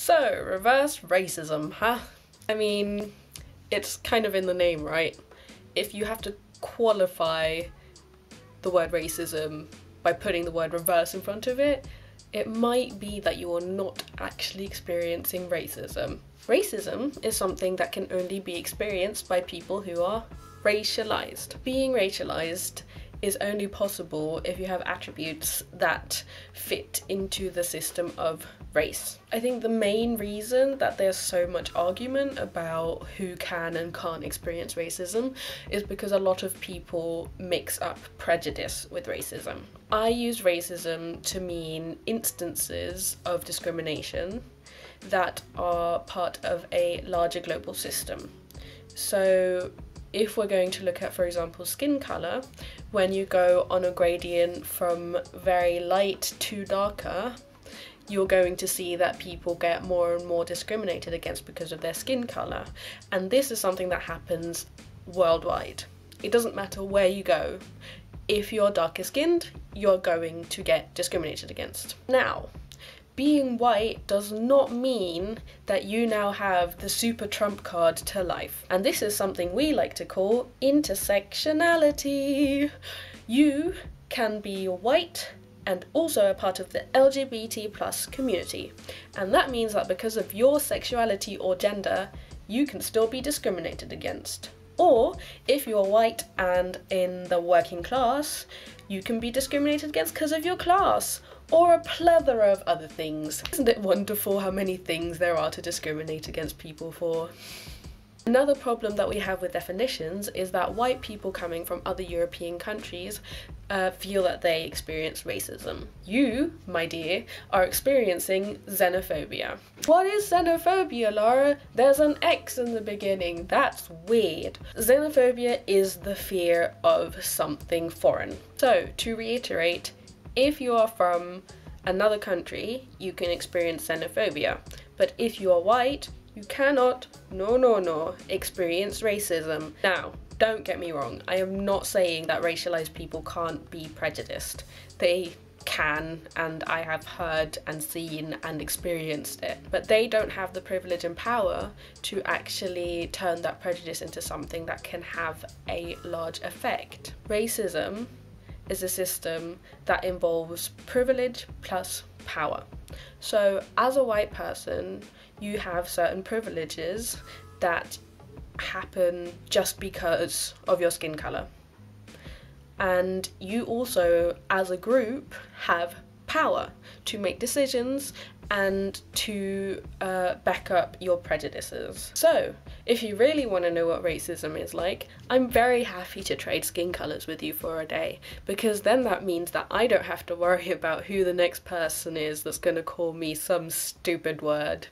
So, reverse racism, huh? I mean, it's kind of in the name, right? If you have to qualify the word racism by putting the word reverse in front of it, it might be that you are not actually experiencing racism. Racism is something that can only be experienced by people who are racialized. Being racialized is only possible if you have attributes that fit into the system of race. I think the main reason that there's so much argument about who can and can't experience racism is because a lot of people mix up prejudice with racism. I use racism to mean instances of discrimination that are part of a larger global system. So if we're going to look at, for example, skin colour, when you go on a gradient from very light to darker, you're going to see that people get more and more discriminated against because of their skin colour. And this is something that happens worldwide. It doesn't matter where you go. If you're darker skinned, you're going to get discriminated against. Now, being white does not mean that you now have the super trump card to life. And this is something we like to call intersectionality. You can be white and also a part of the LGBT+ community. And that means that because of your sexuality or gender, you can still be discriminated against. Or if you're white and in the working class, you can be discriminated against because of your class, or a plethora of other things. Isn't it wonderful how many things there are to discriminate against people for? Another problem that we have with definitions is that white people coming from other European countries feel that they experience racism. You, my dear, are experiencing xenophobia. What is xenophobia, Laura? There's an X in the beginning. That's weird. Xenophobia is the fear of something foreign. So, to reiterate, if you are from another country, you can experience xenophobia. But if you are white, you cannot, no, experience racism. Now, don't get me wrong, I am not saying that racialized people can't be prejudiced. They can, and I have heard and seen and experienced it. But they don't have the privilege and power to actually turn that prejudice into something that can have a large effect. Racism is a system that involves privilege plus power. So as a white person, you have certain privileges that happen just because of your skin colour. And you also, as a group, have power to make decisions and to back up your prejudices. So, if you really want to know what racism is like, I'm very happy to trade skin colours with you for a day, because then that means that I don't have to worry about who the next person is that's going to call me some stupid word.